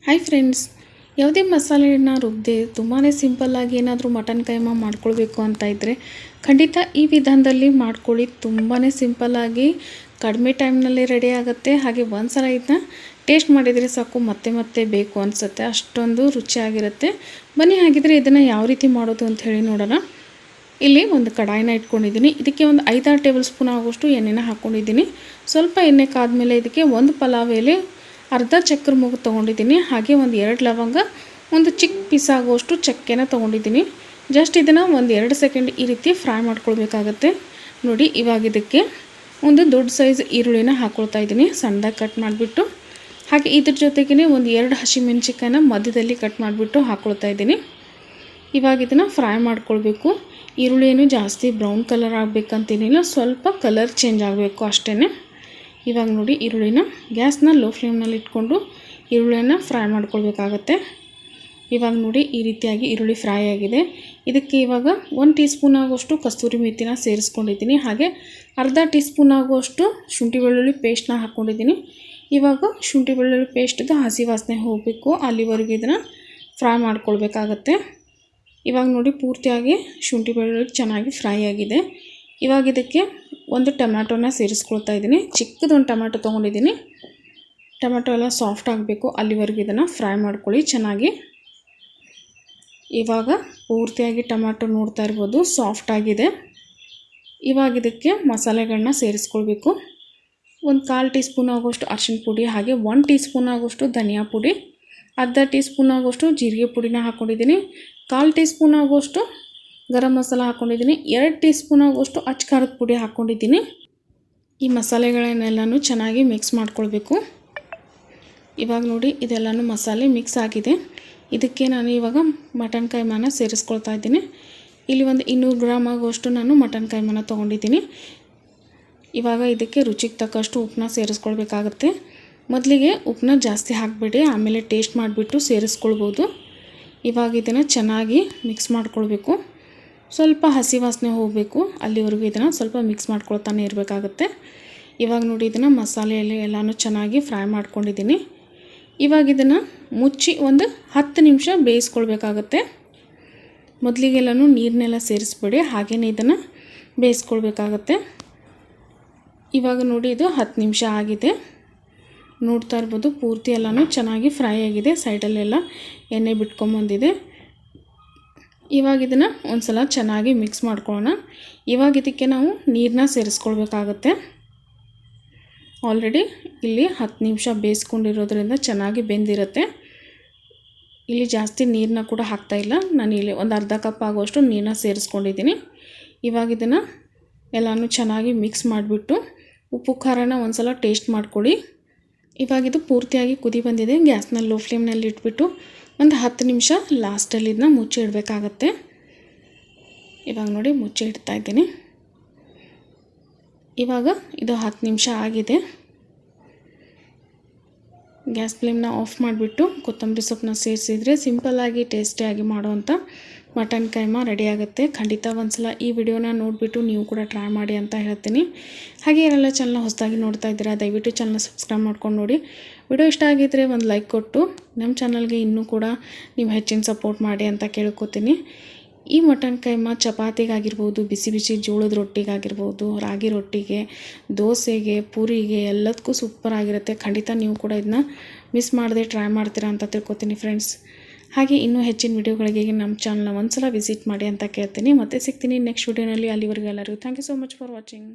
Hi friends, ಯಾವುದೇ ಮಸಾಲೆನ ರುಬ್ಬದೆ ತುಂಬಾ ಸಿಂಪಲ್ಲಾಗಿ ಏನಾದರೂ ಮಟನ್ ಕೈಮಾ ಮಾಡ್ಕೊಳ್ಬೇಕು ಅಂತ ಇದ್ದರೆ ಖಂಡಿತ ಈ ವಿಧಾನದಲ್ಲಿ ಮಾಡ್ಕೊಳ್ಳಿ. ತುಂಬಾ ಸಿಂಪಲ್ಲಾಗಿ ಕಡಿಮೆ ಟೈಮ್ನಲ್ಲಿ ರೆಡಿ ಆಗುತ್ತೆ. ಹಾಗೆ ಒಂದು ಸಲ ಇದನ್ನ ಟೇಸ್ಟ್ ಮಾಡಿದರೆ ಸಾಕು ಮತ್ತೆ ಮತ್ತೆ ಬೇಕು ಅನಿಸುತ್ತೆ, ಅಷ್ಟೊಂದು ರುಚಿಯಾಗಿರುತ್ತೆ. ಬನ್ನಿ ಹಾಗಿದ್ರೆ ಇದನ್ನು ಯಾವ ರೀತಿ ಮಾಡೋದು ಅಂತ ಹೇಳಿ ನೋಡೋಣ. ಇಲ್ಲಿ ಒಂದು ಕಡಾಯಿನ ಇಟ್ಕೊಂಡಿದ್ದೀನಿ. ಇದಕ್ಕೆ ಒಂದು 5-6 ಟೇಬಲ್ ಸ್ಪೂನ್ ಆಗೋಷ್ಟು ಎಣ್ಣೆನ ಹಾಕ್ಕೊಂಡಿದ್ದೀನಿ. ಸ್ವಲ್ಪ ಎಣ್ಣೆ ಕಾದ್ಮೇಲೆ ಇದಕ್ಕೆ ಒಂದು ಪಲಾವ್ ಎಲೆ, ಅರ್ಧ ಚಕ್ರ ಮೂಗು ತೊಗೊಂಡಿದ್ದೀನಿ. ಹಾಗೆ ಒಂದು 2 ಲವಂಗ, ಒಂದು ಚಿಕ್ಕ ಪೀಸ್ ಆಗುವಷ್ಟು ಚಕ್ಕೆನ ತೊಗೊಂಡಿದ್ದೀನಿ. ಜಸ್ಟ್ ಇದನ್ನು ಒಂದು 2 ಸೆಕೆಂಡ್ ಈ ರೀತಿ ಫ್ರೈ ಮಾಡ್ಕೊಳ್ಬೇಕಾಗತ್ತೆ. ನೋಡಿ, ಇವಾಗ ಇದಕ್ಕೆ ಒಂದು ದೊಡ್ಡ ಸೈಜ್ ಈರುಳ್ಳಿನ ಹಾಕ್ಕೊಳ್ತಾ ಇದ್ದೀನಿ, ಸಣ್ಣದಾಗಿ ಕಟ್ ಮಾಡಿಬಿಟ್ಟು. ಹಾಗೆ ಇದ್ರ ಜೊತೆಗೇ ಒಂದು 2 ಹಸಿಮೆಣಸಿಕಾಯಿನ ಮಧ್ಯದಲ್ಲಿ ಕಟ್ ಮಾಡಿಬಿಟ್ಟು ಹಾಕ್ಕೊಳ್ತಾ ಇದ್ದೀನಿ. ಇವಾಗ ಇದನ್ನು ಫ್ರೈ ಮಾಡ್ಕೊಳ್ಬೇಕು. ಈರುಳ್ಳಿ ಏನು ಜಾಸ್ತಿ ಬ್ರೌನ್ ಕಲರ್ ಆಗಬೇಕಂತೇನಿಲ್ಲ, ಸ್ವಲ್ಪ ಕಲರ್ ಚೇಂಜ್ ಆಗಬೇಕು ಅಷ್ಟೇ. ಇವಾಗ ನೋಡಿ, ಈರುಳ್ಳಿನ ಗ್ಯಾಸ್ನ ಲೋ ಫ್ಲೇಮ್ನಲ್ಲಿ ಇಟ್ಕೊಂಡು ಈರುಳ್ಳಿನ ಫ್ರೈ ಮಾಡ್ಕೊಳ್ಬೇಕಾಗತ್ತೆ. ಇವಾಗ ನೋಡಿ, ಈ ರೀತಿಯಾಗಿ ಈರುಳ್ಳಿ ಫ್ರೈ ಆಗಿದೆ. ಇದಕ್ಕೆ ಇವಾಗ 1 ಟೀ ಸ್ಪೂನ್ ಆಗುವಷ್ಟು ಕಸ್ತೂರಿ ಮೆಥಿನ ಸೇರಿಸ್ಕೊಂಡಿದ್ದೀನಿ. ಹಾಗೆ ಅರ್ಧ ಟೀ ಸ್ಪೂನ್ ಆಗುವಷ್ಟು ಶುಂಠಿ ಬೆಳ್ಳುಳ್ಳಿ ಪೇಸ್ಟ್ನ ಹಾಕ್ಕೊಂಡಿದ್ದೀನಿ. ಇವಾಗ ಶುಂಠಿ ಬೆಳ್ಳುಳ್ಳಿ ಪೇಸ್ಟ್ದು ಹಸಿ ವಾಸನೆ ಹೋಗಬೇಕು, ಅಲ್ಲಿವರೆಗೂ ಇದನ್ನು ಫ್ರೈ ಮಾಡ್ಕೊಳ್ಬೇಕಾಗತ್ತೆ. ಇವಾಗ ನೋಡಿ, ಪೂರ್ತಿಯಾಗಿ ಶುಂಠಿ ಬೆಳ್ಳುಳ್ಳಿ ಚೆನ್ನಾಗಿ ಫ್ರೈ ಆಗಿದೆ. ಇವಾಗ ಇದಕ್ಕೆ ಒಂದು ಟೊಮ್ಯಾಟೋನ ಸೇರಿಸ್ಕೊಳ್ತಾ ಇದ್ದೀನಿ. ಚಿಕ್ಕದೊಂದು ಟೊಮ್ಯಾಟೊ ತೊಗೊಂಡಿದ್ದೀನಿ. ಟೊಮ್ಯಾಟೊ ಎಲ್ಲ ಸಾಫ್ಟ್ ಆಗಬೇಕು, ಅಲ್ಲಿವರೆಗೂ ಇದನ್ನು ಫ್ರೈ ಮಾಡ್ಕೊಳ್ಳಿ ಚೆನ್ನಾಗಿ. ಇವಾಗ ಪೂರ್ತಿಯಾಗಿ ಟೊಮ್ಯಾಟೊ ನೋಡ್ತಾ ಇರ್ಬೋದು, ಸಾಫ್ಟ್ ಆಗಿದೆ. ಇವಾಗ ಇದಕ್ಕೆ ಮಸಾಲೆಗಳನ್ನ ಸೇರಿಸ್ಕೊಳ್ಬೇಕು. ಒಂದು 1/4 ಟೀ ಸ್ಪೂನ್ ಆಗೋಷ್ಟು ಅರಿಶಿನ ಪುಡಿ, ಹಾಗೆ 1 ಟೀ ಸ್ಪೂನ್ ಆಗೋಷ್ಟು ಧನಿಯಾ ಪುಡಿ, ಅರ್ಧ ಟೀ ಸ್ಪೂನ್ ಆಗೋಷ್ಟು ಜೀರಿಗೆ ಪುಡಿನ ಹಾಕ್ಕೊಂಡಿದ್ದೀನಿ. 1/4 ಟೀ ಸ್ಪೂನ್ ಆಗೋಷ್ಟು ಗರಂ ಮಸಾಲ ಹಾಕ್ಕೊಂಡಿದ್ದೀನಿ. 2 ಟೀ ಸ್ಪೂನ್ ಆಗೋಷ್ಟು ಅಚ್ಚ ಖಾರದ ಪುಡಿ ಹಾಕ್ಕೊಂಡಿದ್ದೀನಿ. ಈ ಮಸಾಲೆಗಳನ್ನೆಲ್ಲನೂ ಚೆನ್ನಾಗಿ ಮಿಕ್ಸ್ ಮಾಡ್ಕೊಳ್ಬೇಕು. ಇವಾಗ ನೋಡಿ, ಇದೆಲ್ಲನೂ ಮಸಾಲೆ ಮಿಕ್ಸ್ ಆಗಿದೆ. ಇದಕ್ಕೆ ನಾನು ಇವಾಗ ಮಟನ್ ಕೈಮಾನ ಸೇರಿಸ್ಕೊಳ್ತಾ ಇದ್ದೀನಿ. ಇಲ್ಲಿ ಒಂದು 200 ಗ್ರಾಮ್ ಆಗುವಷ್ಟು ನಾನು ಮಟನ್ ಕೈಮಾನ ತೊಗೊಂಡಿದ್ದೀನಿ. ಇವಾಗ ಇದಕ್ಕೆ ರುಚಿಗೆ ತಕ್ಕಷ್ಟು ಉಪ್ಪನ್ನ ಸೇರಿಸ್ಕೊಳ್ಬೇಕಾಗತ್ತೆ. ಮೊದಲಿಗೆ ಉಪ್ಪನ್ನ ಜಾಸ್ತಿ ಹಾಕಬೇಡಿ, ಆಮೇಲೆ ಟೇಸ್ಟ್ ಮಾಡಿಬಿಟ್ಟು ಸೇರಿಸ್ಕೊಳ್ಬೋದು. ಇವಾಗ ಇದನ್ನು ಚೆನ್ನಾಗಿ ಮಿಕ್ಸ್ ಮಾಡ್ಕೊಳ್ಬೇಕು. ಸ್ವಲ್ಪ ಹಸಿ ವಾಸನೆ ಹೋಗಬೇಕು, ಅಲ್ಲಿವರೆಗೂ ಇದನ್ನು ಸ್ವಲ್ಪ ಮಿಕ್ಸ್ ಮಾಡ್ಕೊಳ್ತಾನೆ ಇರಬೇಕಾಗತ್ತೆ. ಇವಾಗ ನೋಡಿ, ಇದನ್ನು ಮಸಾಲೆಯಲ್ಲಿ ಎಲ್ಲನೂ ಚೆನ್ನಾಗಿ ಫ್ರೈ ಮಾಡ್ಕೊಂಡಿದ್ದೀನಿ. ಇವಾಗ ಇದನ್ನು ಮುಚ್ಚಿ ಒಂದು 10 ನಿಮಿಷ ಬೇಯಿಸ್ಕೊಳ್ಬೇಕಾಗತ್ತೆ. ಮೊದಲಿಗೆಲ್ಲನೂ ನೀರನ್ನೆಲ್ಲ ಸೇರಿಸ್ಬೇಡಿ, ಹಾಗೆಯೇ ಇದನ್ನು ಬೇಯಿಸ್ಕೊಳ್ಬೇಕಾಗತ್ತೆ. ಇವಾಗ ನೋಡಿ, ಇದು 10 ನಿಮಿಷ ಆಗಿದೆ. ನೋಡ್ತಾ ಇರ್ಬೋದು, ಪೂರ್ತಿ ಎಲ್ಲನೂ ಚೆನ್ನಾಗಿ ಫ್ರೈ ಆಗಿದೆ. ಸೈಡಲ್ಲೆಲ್ಲ ಎಣ್ಣೆ ಬಿಟ್ಕೊಂಬಂದಿದೆ. ಇವಾಗ ಇದನ್ನು ಒಂದು ಸಲ ಚೆನ್ನಾಗಿ ಮಿಕ್ಸ್ ಮಾಡ್ಕೊಳ್ಳೋಣ. ಇವಾಗ ಇದಕ್ಕೆ ನಾವು ನೀರನ್ನ ಸೇರಿಸ್ಕೊಳ್ಬೇಕಾಗತ್ತೆ. ಆಲ್ರೆಡಿ ಇಲ್ಲಿ 10 ನಿಮಿಷ ಬೇಯಿಸ್ಕೊಂಡಿರೋದ್ರಿಂದ ಚೆನ್ನಾಗಿ ಬೆಂದಿರುತ್ತೆ. ಇಲ್ಲಿ ಜಾಸ್ತಿ ನೀರನ್ನ ಕೂಡ ಹಾಕ್ತಾಯಿಲ್ಲ, ನಾನು ಇಲ್ಲಿ ಒಂದು ಅರ್ಧ ಕಪ್ ಆಗುವಷ್ಟು ನೀರನ್ನ ಸೇರಿಸ್ಕೊಂಡಿದ್ದೀನಿ. ಇವಾಗ ಇದನ್ನು ಎಲ್ಲನೂ ಚೆನ್ನಾಗಿ ಮಿಕ್ಸ್ ಮಾಡಿಬಿಟ್ಟು ಉಪ್ಪು ಖಾರನ ಒಂದು ಸಲ ಟೇಸ್ಟ್ ಮಾಡ್ಕೊಳ್ಳಿ. ಇವಾಗ ಇದು ಪೂರ್ತಿಯಾಗಿ ಕುದಿ ಬಂದಿದೆ. ಗ್ಯಾಸ್ನ ಲೋ ಫ್ಲೇಮ್ನಲ್ಲಿ ಇಟ್ಬಿಟ್ಟು ಒಂದು 10 ನಿಮಿಷ ಲಾಸ್ಟಲ್ಲಿ ಇದನ್ನ ಮುಚ್ಚಿ ಇಡಬೇಕಾಗತ್ತೆ. ಇವಾಗ ನೋಡಿ, ಮುಚ್ಚಿ ಇಡ್ತಾ ಇದ್ದೀನಿ. ಇವಾಗ ಇದು 10 ನಿಮಿಷ ಆಗಿದೆ. ಗ್ಯಾಸ್ ಫ್ಲೇಮ್ನ ಆಫ್ ಮಾಡಿಬಿಟ್ಟು ಕೊತ್ತಂಬರಿ ಸೊಪ್ಪನ್ನ ಸೇರಿಸಿದರೆ ಸಿಂಪಲ್ಲಾಗಿ ಟೇಸ್ಟಿಯಾಗಿ ಮಾಡೋವಂಥ ಮಟನ್ ಕೈಮಾ ರೆಡಿ ಆಗುತ್ತೆ. ಖಂಡಿತ ಒಂದು ಸಲ ಈ ವಿಡಿಯೋನ ನೋಡಿಬಿಟ್ಟು ನೀವು ಕೂಡ ಟ್ರೈ ಮಾಡಿ ಅಂತ ಹೇಳ್ತೀನಿ. ಹಾಗೆ ಯಾರೆಲ್ಲ ಚಾನಲ್ನ ಹೊಸದಾಗಿ ನೋಡ್ತಾ ಇದ್ದೀರಾ, ದಯವಿಟ್ಟು ಚಾನಲ್ನ ಸಬ್ಸ್ಕ್ರೈಬ್ ಮಾಡ್ಕೊಂಡು ನೋಡಿ. ವಿಡಿಯೋ ಇಷ್ಟ ಆಗಿದ್ದರೆ ಒಂದು ಲೈಕ್ ಕೊಟ್ಟು ನಮ್ಮ ಚಾನಲ್ಗೆ ಇನ್ನೂ ಕೂಡ ನೀವು ಹೆಚ್ಚಿನ ಸಪೋರ್ಟ್ ಮಾಡಿ ಅಂತ ಕೇಳ್ಕೊತೀನಿ. ಈ ಮಟನ್ ಕೈಮಾ ಚಪಾತಿಗಾಗಿರ್ಬೋದು, ಬಿಸಿ ಬಿಸಿ ಜೋಳದ ರೊಟ್ಟಿಗಾಗಿರ್ಬೋದು, ರಾಗಿ ರೊಟ್ಟಿಗೆ, ದೋಸೆಗೆ, ಪೂರಿಗೆ ಎಲ್ಲದಕ್ಕೂ ಸೂಪರ್ ಆಗಿರುತ್ತೆ. ಖಂಡಿತ ನೀವು ಕೂಡ ಇದನ್ನ ಮಿಸ್ ಮಾಡದೆ ಟ್ರೈ ಮಾಡ್ತೀರಾ ಅಂತ ತಿಳ್ಕೊತೀನಿ ಫ್ರೆಂಡ್ಸ್. ಹಾಗೆ ಇನ್ನೂ ಹೆಚ್ಚಿನ ವಿಡಿಯೋಗಳಿಗೆ ನಮ್ಮ ಚಾನಲ್ನ ಒಂದು ಸಲ ವಿಸಿಟ್ ಮಾಡಿ ಅಂತ ಕೇಳ್ತೀನಿ. ಮತ್ತೆ ಸಿಗ್ತೀನಿ ನೆಕ್ಸ್ಟ್ ವಿಡಿಯೋನಲ್ಲಿ. ಅಲ್ಲಿವರೆಗೂ ಎಲ್ಲರಿಗೂ thank you so much for watching.